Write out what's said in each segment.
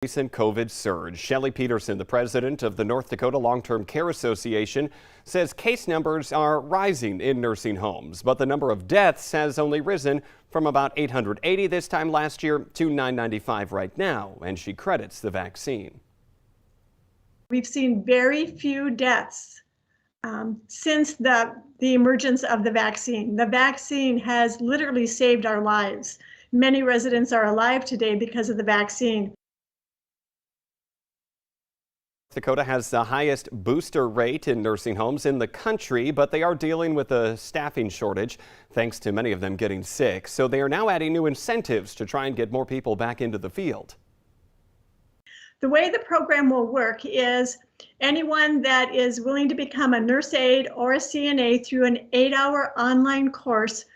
Recent COVID surge. Shelley Peterson, the president of the North Dakota Long-Term Care Association, says case numbers are rising in nursing homes, but the number of deaths has only risen from about 880 this time last year to 995 right now, and she credits the vaccine. We've seen very few deaths since the emergence of the vaccine. The vaccine has literally saved our lives. Many residents are alive today because of the vaccine. North Dakota has the highest booster rate in nursing homes in the country, but they are dealing with a staffing shortage thanks to many of them getting sick. So they are now adding new incentives to try and get more people back into the field. The way the program will work is anyone that is willing to become a nurse aide or a CNA through an 8-hour online course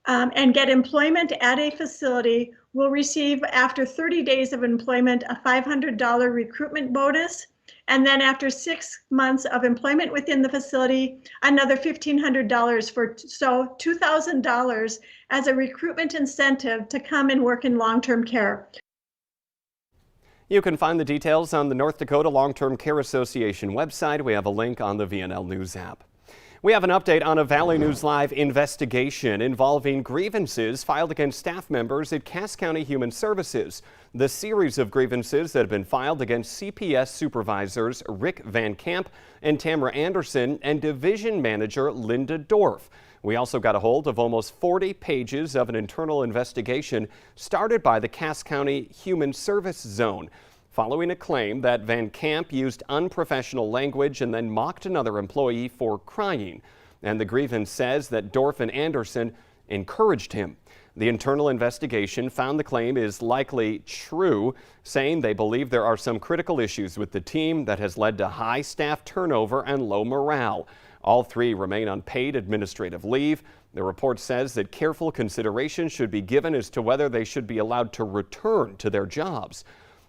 and get employment at a facility will receive, after 30 days of employment, a $500 recruitment bonus. And then after 6 months of employment within the facility, another $1,500 so $2,000 as a recruitment incentive to come and work in long-term care. You can find the details on the North Dakota Long-Term Care Association website. We have a link on the VNL News app. We have an update on a Valley News Live investigation involving grievances filed against staff members at Cass County Human Services. The series of grievances that have been filed against CPS supervisors Rick Van Camp and Tamara Anderson and division manager Linda Dorf. We also got a hold of almost 40 pages of an internal investigation started by the Cass County Human Service Zone, following a claim that Van Camp used unprofessional language and then mocked another employee for crying. And the grievance says that Dorf and Anderson encouraged him. The internal investigation found the claim is likely true, saying they believe there are some critical issues with the team that has led to high staff turnover and low morale. All three remain on paid administrative leave. The report says that careful consideration should be given as to whether they should be allowed to return to their jobs.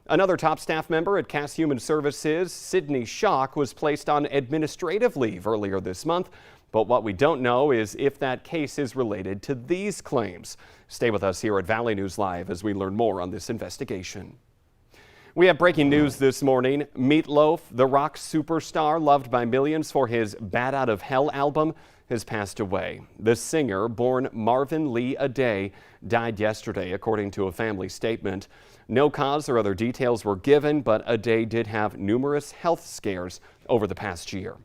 Another top staff member at Cass Human Services, Sydney Schock, was placed on administrative leave earlier this month. But what we don't know is if that case is related to these claims. Stay with us here at Valley News Live as we learn more on this investigation. We have breaking news this morning. Meatloaf, the rock superstar loved by millions for his Bat Out of Hell album, has passed away. The singer, born Marvin Lee Aday, died yesterday, according to a family statement. No cause or other details were given, but Aday did have numerous health scares over the past year.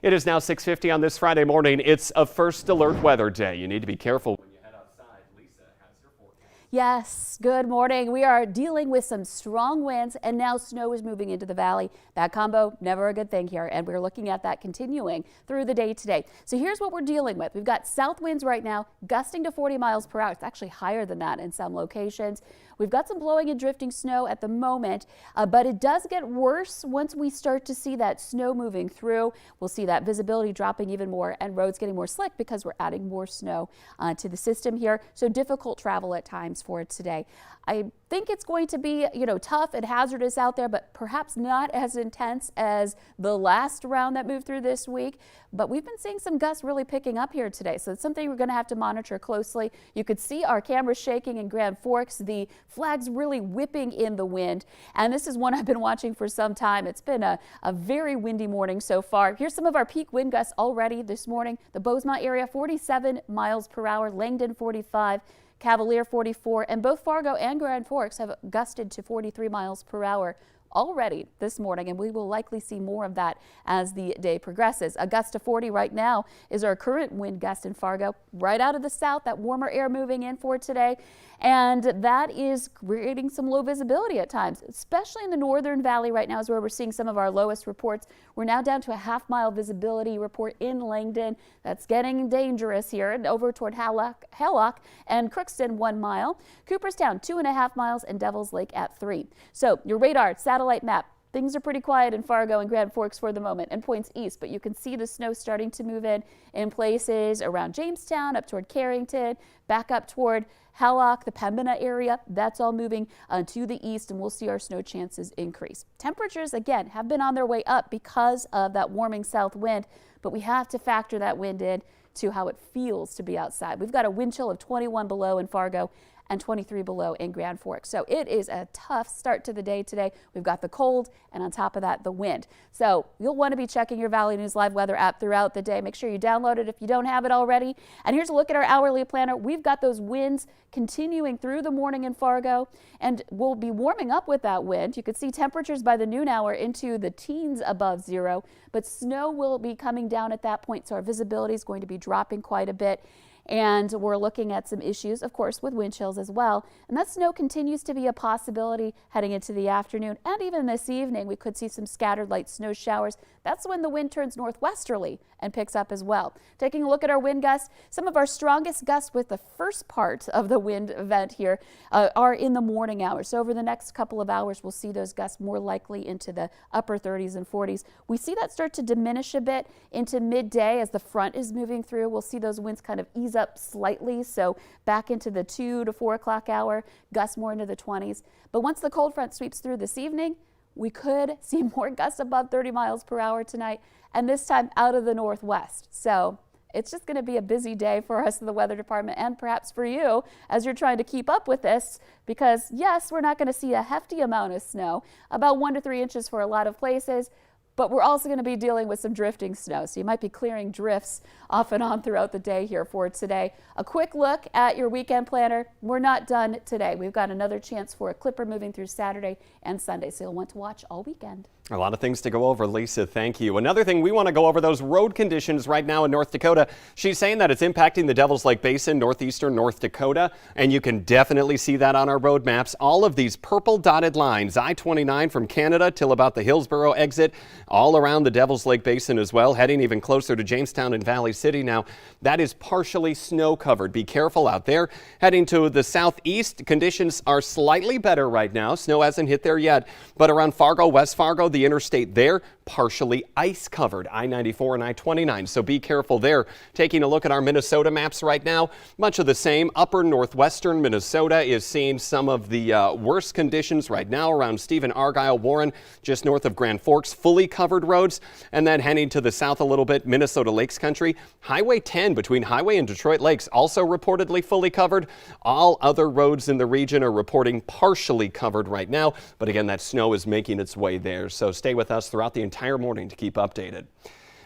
It is now 6:50 on this Friday morning. It's a first alert weather day. You need to be careful when you head outside. Lisa has your forecast. Yes, good morning. We are dealing with some strong winds and now snow is moving into the valley. That combo, never a good thing here, and we're looking at that continuing through the day today. So here's what we're dealing with. We've got south winds right now gusting to 40 miles per hour. It's actually higher than that in some locations. We've got some blowing and drifting snow at the moment, but it does get worse once we start to see that snow moving through. We'll see that visibility dropping even more and roads getting more slick because we're adding more snow to the system here. So difficult travel at times for it today. I think it's going to be, tough and hazardous out there, but perhaps not as intense as the last round that moved through this week. But we've been seeing some gusts really picking up here today. So it's something we're going to have to monitor closely. You could see our cameras shaking in Grand Forks, the flags really whipping in the wind. And this is one I've been watching for some time. It's been a very windy morning so far. Here's some of our peak wind gusts already this morning. The Bozeman area, 47 miles per hour, Langdon 45. Cavalier 44, and both Fargo and Grand Forks have gusted to 43 miles per hour already this morning, and we will likely see more of that as the day progresses. A gust to 40 right now is our current wind gust in Fargo, right out of the south, that warmer air moving in for today, and that is creating some low visibility at times, especially in the northern valley right now is where we're seeing some of our lowest reports. We're now down to a half-mile visibility report in Langdon. That's getting dangerous here, and over toward Hallock and Crookston 1 mile, Cooperstown 2.5 miles, and Devil's Lake at 3. So your radar satellite map. Things are pretty quiet in Fargo and Grand Forks for the moment and points east, but you can see the snow starting to move in places around Jamestown, up toward Carrington, back up toward Hallock, the Pembina area. That's all moving to the east, and we'll see our snow chances increase. Temperatures, again, have been on their way up because of that warming south wind, but we have to factor that wind in to how it feels to be outside. We've got a wind chill of 21 below in Fargo and 23 below in Grand Forks. So it is a tough start to the day today. We've got the cold and on top of that, the wind. So you'll want to be checking your Valley News Live weather app throughout the day. Make sure you download it if you don't have it already. And here's a look at our hourly planner. We've got those winds continuing through the morning in Fargo, and we'll be warming up with that wind. You could see temperatures by the noon hour into the teens above zero, but snow will be coming down at that point, so our visibility is going to be dropping quite a bit. And we're looking at some issues, of course, with wind chills as well. And that snow continues to be a possibility heading into the afternoon. And even this evening, we could see some scattered light snow showers. That's when the wind turns northwesterly and picks up as well. Taking a look at our wind gusts, some of our strongest gusts with the first part of the wind event here are in the morning hours. So over the next couple of hours, we'll see those gusts more likely into the upper 30s and 40s. We see that start to diminish a bit into midday as the front is moving through. We'll see those winds kind of ease up slightly, so back into the 2 to 4 o'clock hour, gusts more into the 20s. But once the cold front sweeps through this evening, we could see more gusts above 30 miles per hour tonight, and this time out of the northwest. So it's just going to be a busy day for us in the weather department and perhaps for you as you're trying to keep up with this, because yes, we're not going to see a hefty amount of snow, about 1 to 3 inches for a lot of places, but we're also going to be dealing with some drifting snow. So you might be clearing drifts off and on throughout the day here for today. A quick look at your weekend planner. We're not done today. We've got another chance for a clipper moving through Saturday and Sunday, so you'll want to watch all weekend. A lot of things to go over, Lisa. Thank you. Another thing we want to go over, those road conditions right now in North Dakota. She's saying that it's impacting the Devil's Lake Basin, northeastern North Dakota, and you can definitely see that on our road maps. All of these purple dotted lines, I-29 from Canada till about the Hillsboro exit, all around the Devil's Lake Basin as well, heading even closer to Jamestown and Valley City now. That is partially snow covered. Be careful out there. Heading to the southeast, conditions are slightly better right now. Snow hasn't hit there yet, but around Fargo, West Fargo, the interstate there, partially ice covered, I-94 and I-29, so be careful there. Taking a look at our Minnesota maps right now, much of the same. Upper northwestern Minnesota is seeing some of the worst conditions right now around Stephen, Argyle, Warren, just north of Grand Forks, fully covered roads. And then heading to the south a little bit, Minnesota Lakes Country, Highway 10 between Highway and Detroit Lakes also reportedly fully covered. All other roads in the region are reporting partially covered right now, but again, that snow is making its way there, so stay with us throughout the entire morning to keep updated.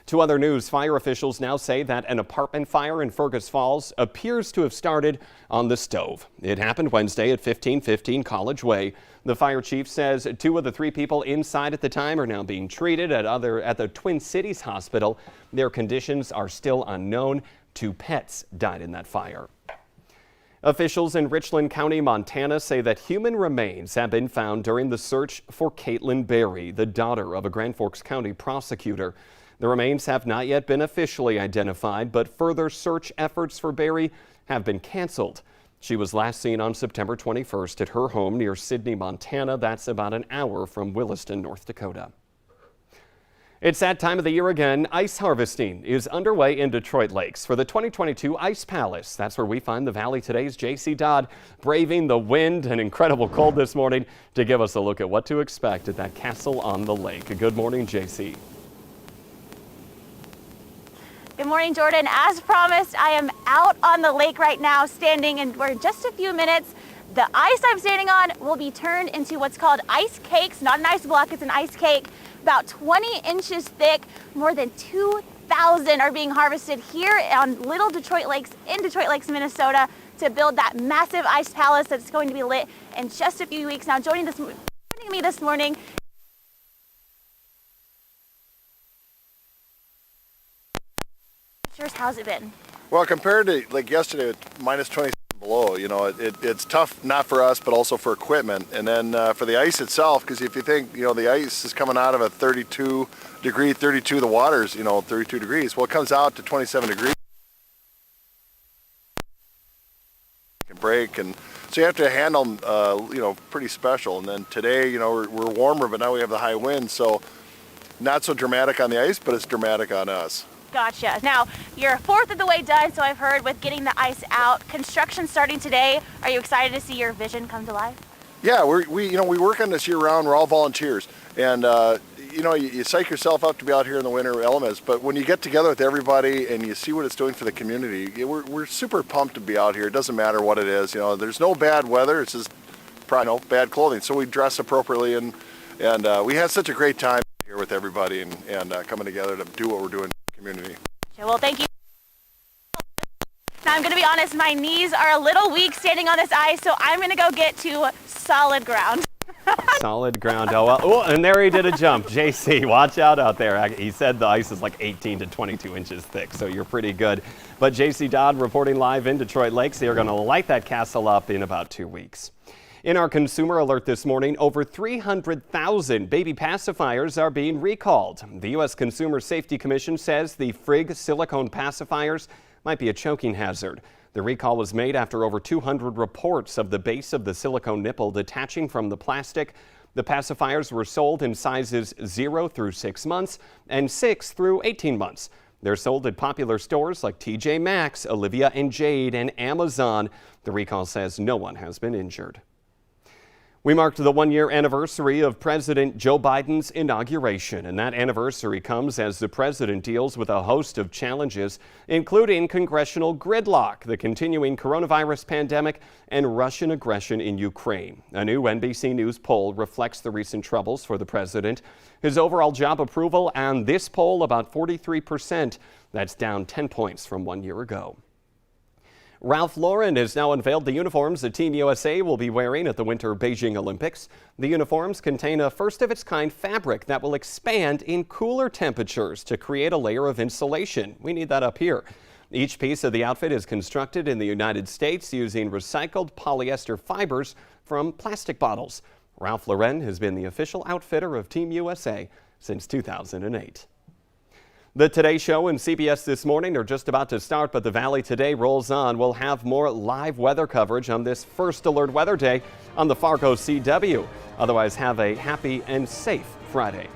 To other news, fire officials now say that an apartment fire in Fergus Falls appears to have started on the stove. It happened Wednesday at 1515 College Way. The fire chief says 2 of the 3 people inside at the time are now being treated at the Twin Cities Hospital. Their conditions are still unknown. 2 pets died in that fire. Officials in Richland County, Montana say that human remains have been found during the search for Caitlin Berry, the daughter of a Grand Forks County prosecutor. The remains have not yet been officially identified, but further search efforts for Berry have been canceled. She was last seen on September 21st at her home near Sidney, Montana. That's about an hour from Williston, North Dakota. It's that time of the year again. Ice harvesting is underway in Detroit Lakes for the 2022 Ice Palace. That's where we find the Valley Today's J.C. Dodd, braving the wind and incredible cold this morning to give us a look at what to expect at that castle on the lake. Good morning, J.C. Good morning, Jordan. As promised, I am out on the lake right now, standing, and for just a few minutes, the ice I'm standing on will be turned into what's called ice cakes. Not an ice block, it's an ice cake. About 20 inches thick. More than 2,000 are being harvested here on Little Detroit Lakes in Detroit Lakes, Minnesota, to build that massive ice palace that's going to be lit in just a few weeks. Now, joining me this morning, how's it been? Well, compared to like yesterday with minus 20 below, you know, it's tough, not for us, but also for equipment. And then for the ice itself, because if you think, you know, the ice is coming out of a 32, the water's, you know, 32 degrees. Well, it comes out to 27 degrees. It can break, and so you have to handle them, you know, pretty special. And then today, you know, we're warmer, but now we have the high wind, so not so dramatic on the ice, but it's dramatic on us. Gotcha. Now, you're a fourth of the way done, so I've heard, with getting the ice out. Construction starting today. Are you excited to see your vision come to life? Yeah, we work on this year round. We're all volunteers, and you psych yourself up to be out here in the winter elements, but when you get together with everybody and you see what it's doing for the community, we're super pumped to be out here. It doesn't matter what it is. There's no bad weather. It's just probably bad clothing. So we dress appropriately, and we had such a great time here with everybody and coming together to do what we're doing in the community. Okay, well, thank you. Now, I'm going to be honest, my knees are a little weak standing on this ice, so I'm going to go get to solid ground. Solid ground. Oh, and there he did a jump. JC, watch out there. He said the ice is like 18 to 22 inches thick, so you're pretty good. But JC Dodd reporting live in Detroit Lakes. They are going to light that castle up in about 2 weeks. In our consumer alert this morning, over 300,000 baby pacifiers are being recalled. The U.S. Consumer Safety Commission says the Frigg silicone pacifiers might be a choking hazard. The recall was made after over 200 reports of the base of the silicone nipple detaching from the plastic. The pacifiers were sold in sizes 0 through 6 months and 6 through 18 months. They're sold at popular stores like TJ Maxx, Olivia and Jade, and Amazon. The recall says no one has been injured. We marked the one-year anniversary of President Joe Biden's inauguration, and that anniversary comes as the president deals with a host of challenges, including congressional gridlock, the continuing coronavirus pandemic, and Russian aggression in Ukraine. A new NBC News poll reflects the recent troubles for the president. His overall job approval on this poll about 43%. That's down 10 points from 1 year ago. Ralph Lauren has now unveiled the uniforms that Team USA will be wearing at the Winter Beijing Olympics. The uniforms contain a first-of-its-kind fabric that will expand in cooler temperatures to create a layer of insulation. We need that up here. Each piece of the outfit is constructed in the United States using recycled polyester fibers from plastic bottles. Ralph Lauren has been the official outfitter of Team USA since 2008. The Today Show and CBS This Morning are just about to start, but the Valley Today rolls on. We'll have more live weather coverage on this first alert weather day on the Fargo CW. Otherwise, have a happy and safe Friday.